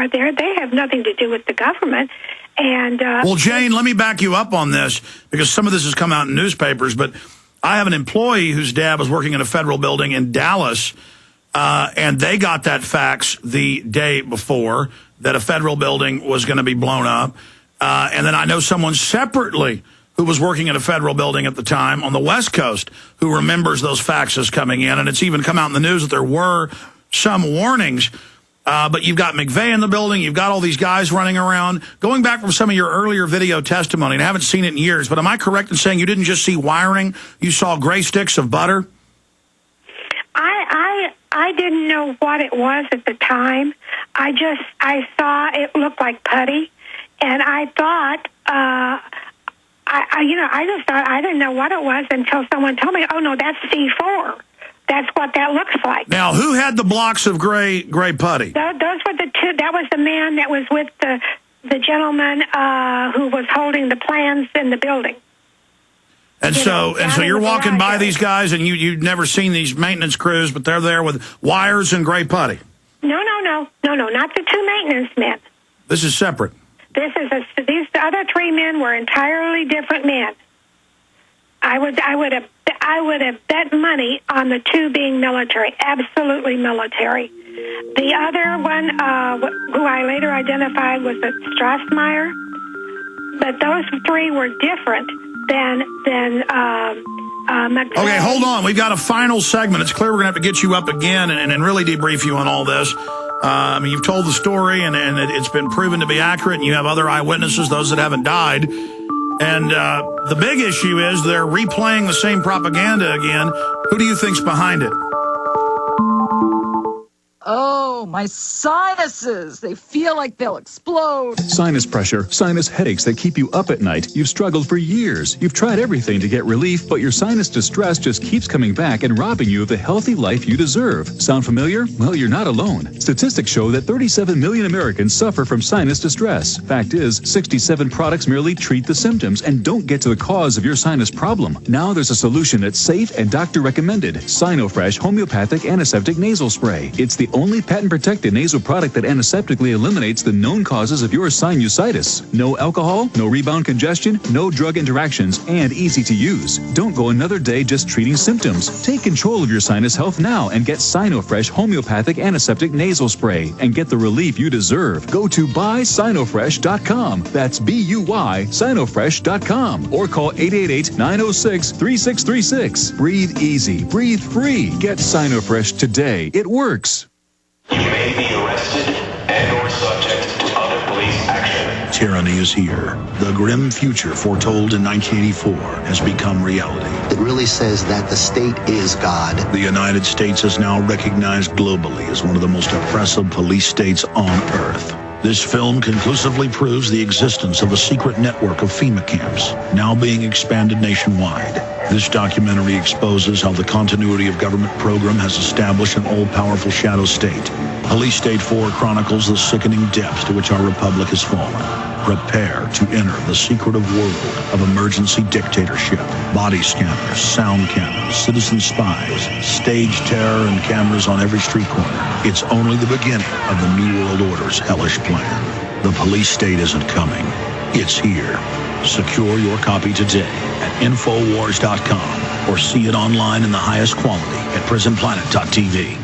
are there. They have nothing to do with the government. And well, Jane, let me back you up on this, because some of this has come out in newspapers, but I have an employee whose dad was working in a federal building in Dallas, and they got that fax the day before that a federal building was going to be blown up. And then I know someone separately who was working in a federal building at the time on the West Coast who remembers those faxes coming in. And it's even come out in the news that there were some warnings. But you've got McVeigh in the building. You've got all these guys running around. Going back from some of your earlier video testimony, and I haven't seen it in years, but am I correct in saying you didn't just see wiring? You saw gray sticks of butter? I didn't know what it was at the time. I saw it looked like putty, and I thought, I just thought, I didn't know what it was until someone told me, oh, no, that's C4. That's what that looks like. Now, who had the blocks of gray putty? Those were the two. That was the man that was with the gentleman who was holding the plans in the building. And so you're walking by these guys, and you've never seen these maintenance crews, but they're there with wires and gray putty. No, not the two maintenance men. This is separate. These other three men were entirely different men. I would have bet money on the two being military, absolutely military. The other one, who I later identified, was a Strassmeyer, but those three were different than McVeigh. Okay, hold on. We've got a final segment. It's clear we're going to have to get you up again and really debrief you on all this. I mean, you've told the story, and it's been proven to be accurate, and you have other eyewitnesses, those that haven't died. And the big issue is they're replaying the same propaganda again. Who do you think's behind it? Oh, my sinuses. They feel like they'll explode. Sinus pressure, sinus headaches that keep you up at night. You've struggled for years. You've tried everything to get relief, but your sinus distress just keeps coming back and robbing you of the healthy life you deserve. Sound familiar? Well, you're not alone. Statistics show that 37 million Americans suffer from sinus distress. Fact is, 67 products merely treat the symptoms and don't get to the cause of your sinus problem. Now there's a solution that's safe and doctor recommended. Sinofresh Homeopathic Antiseptic Nasal Spray. It's the only patent-protected nasal product that antiseptically eliminates the known causes of your sinusitis. No alcohol, no rebound congestion, no drug interactions, and easy to use. Don't go another day just treating symptoms. Take control of your sinus health now and get Sinofresh Homeopathic Antiseptic Nasal Spray and get the relief you deserve. Go to buysinofresh.com. That's B-U-Y, Sinofresh.com. Or call 888-906-3636. Breathe easy. Breathe free. Get Sinofresh today. It works. You may be arrested and or subject to other police action. Tyranny is here. The grim future foretold in 1984 has become reality. It really says that the state is God. The United States is now recognized globally as one of the most oppressive police states on earth. This film conclusively proves the existence of a secret network of FEMA camps, now being expanded nationwide. This documentary exposes how the continuity of government program has established an all-powerful shadow state. Police State 4 chronicles the sickening depths to which our republic has fallen. Prepare to enter the secretive world of emergency dictatorship. Body scanners, sound cameras, citizen spies, stage terror, and cameras on every street corner. It's only the beginning of the New World Order's hellish plan. The police state isn't coming. It's here. Secure your copy today at Infowars.com or see it online in the highest quality at PrisonPlanet.tv.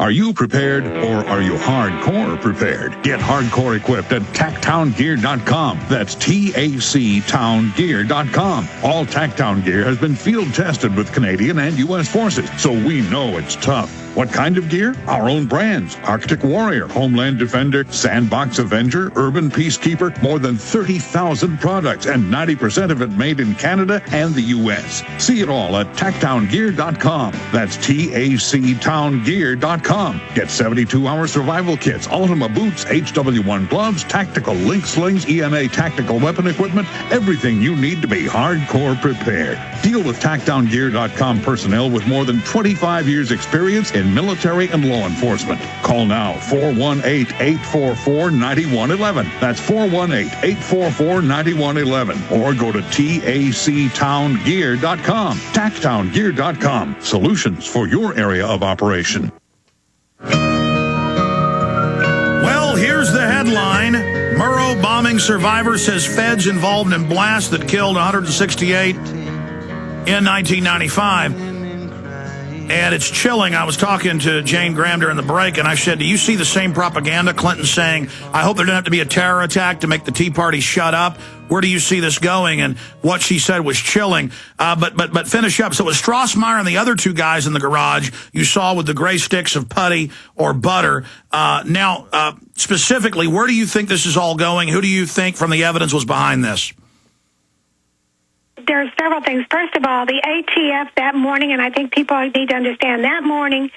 Are you prepared, or are you hardcore prepared? Get hardcore equipped at TacTownGear.com. That's TACTownGear.com. All TacTown gear has been field tested with Canadian and U.S. forces, so we know it's tough. What kind of gear? Our own brands. Arctic Warrior, Homeland Defender, Sandbox Avenger, Urban Peacekeeper, more than 30,000 products, and 90% of it made in Canada and the U.S. See it all at TacTownGear.com. That's TACTownGear.com. Get 72-hour survival kits, Ultima boots, HW1 gloves, tactical link slings, EMA tactical weapon equipment, everything you need to be hardcore prepared. Deal with TacTownGear.com personnel with more than 25 years experience in military and law enforcement. Call now, 418-844-9111. That's 418-844-9111. Or go to TACTownGear.com. TacTownGear.com. Solutions for your area of operation. Well, here's Murrah bombing survivor says feds involved in blast that killed 168 in 1995. And it's chilling. I was talking to Jane Graham during the break, and I said, do you see the same propaganda? Clinton saying, I hope there doesn't have to be a terror attack to make the Tea Party shut up. Where do you see this going? And what she said was chilling. But finish up. So it was Strassmeyer and the other two guys in the garage you saw with the gray sticks of putty or butter. Now, specifically, where do you think this is all going? Who do you think from the evidence was behind this? There's several things. First of all, the ATF that morning, and I think people need to understand, that morning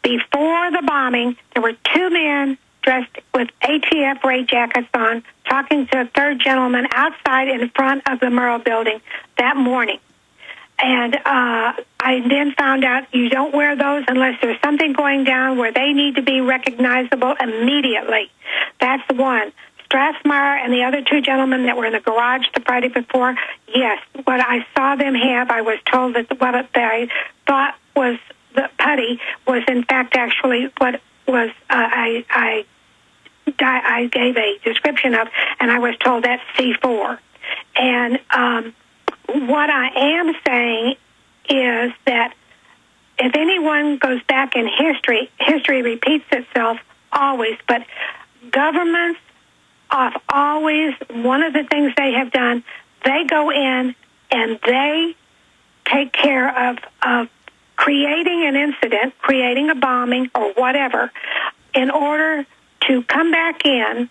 before the bombing, there were two men dressed with ATF raid jackets on, talking to a third gentleman outside in front of the Murrah building that morning. And I then found out you don't wear those unless there's something going down where they need to be recognizable immediately. That's one. Strassmeyer and the other two gentlemen that were in the garage the Friday before, yes, what I saw them have, I was told that what I thought was the putty was in fact actually what was I gave a description of, and I was told that's C4. And what I am saying is that if anyone goes back in history, history repeats itself always, but governments have always, one of the things they have done, they go in and they take care of creating an incident, creating a bombing or whatever, in order to come back in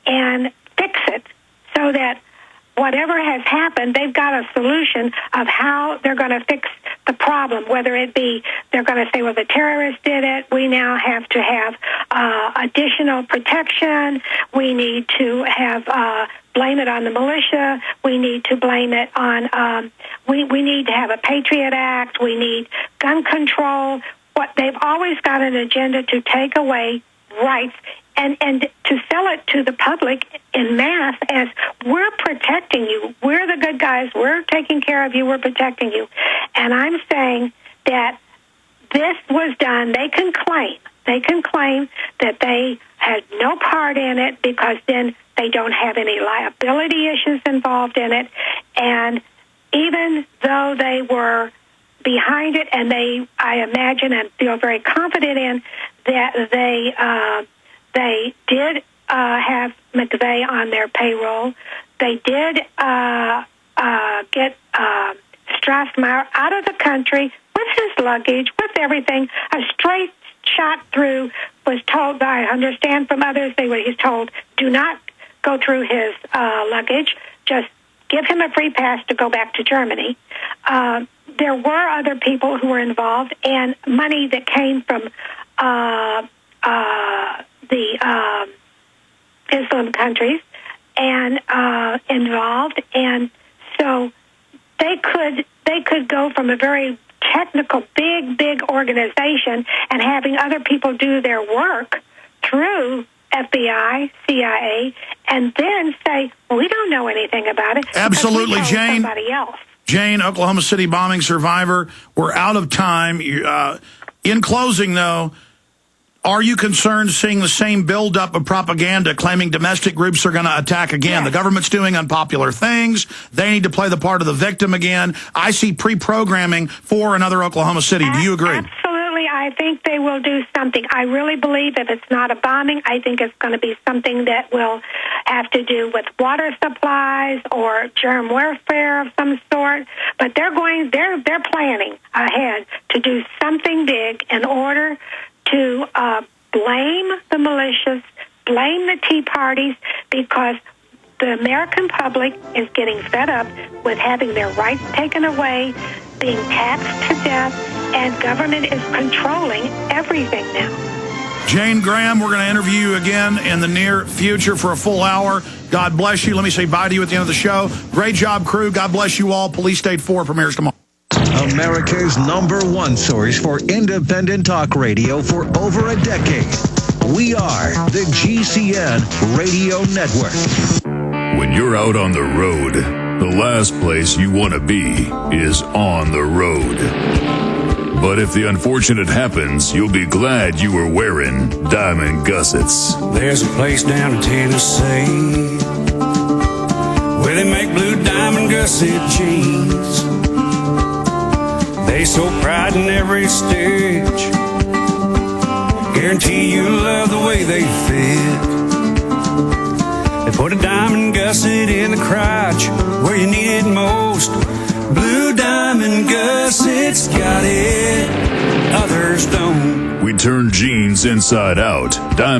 and fix it so that whatever has happened, they've got a solution of how they're going to fix the problem, whether it be they're going to say, well, the terrorists did it. We now have to have additional protection. We need to have blame it on the militia. We need to blame it on, we need to have a Patriot Act. We need gun control. What they've always got an agenda to take away rights and to sell it to the public in mass as we're protecting you. We're the good guys. We're taking care of you. We're protecting you. And I'm saying that this was done. They can claim that they had no part in it because then they don't have any liability issues involved in it. And even though they were behind it, and I imagine and feel very confident in that they did have McVeigh on their payroll. They did get Strassmeyer out of the country with his luggage, with everything. A straight shot through was told, I understand from others, he's told, do not go through his luggage. Just give him a free pass to go back to Germany. There were other people who were involved, and money that came from the Islam countries and involved, and so they could go from a very technical, big organization and having other people do their work through FBI, CIA, and then say, well, we don't know anything about it. Absolutely, Jane. Somebody else. Jane, Oklahoma City bombing survivor, we're out of time. In closing, though, are you concerned seeing the same buildup of propaganda claiming domestic groups are going to attack again? Yes. The government's doing unpopular things. They need to play the part of the victim again. I see pre-programming for another Oklahoma City. Do you agree? Absolutely. I think they will do something. I really believe if it's not a bombing, I think it's going to be something that will have to do with water supplies or germ warfare of some sort. But they're planning ahead to do something big in order to blame the militias, blame the Tea Parties, because the American public is getting fed up with having their rights taken away, being taxed to death, and government is controlling everything now. Jane Graham, we're going to interview you again in the near future for a full hour. God bless you. Let me say bye to you at the end of the show. Great job, crew. God bless you all. Police State 4 premieres tomorrow. America's #1 source for independent talk radio for over a decade. We are the GCN Radio Network. When you're out on the road, the last place you want to be is on the road. But if the unfortunate happens, you'll be glad you were wearing diamond gussets. There's a place down in Tennessee where they make blue diamond gusset jeans. They sew pride in every stitch, guarantee you'll love the way they fit. They put a diamond gusset in the crotch where you need it most. Blue diamond gussets got it, others don't. We turn jeans inside out. Diamond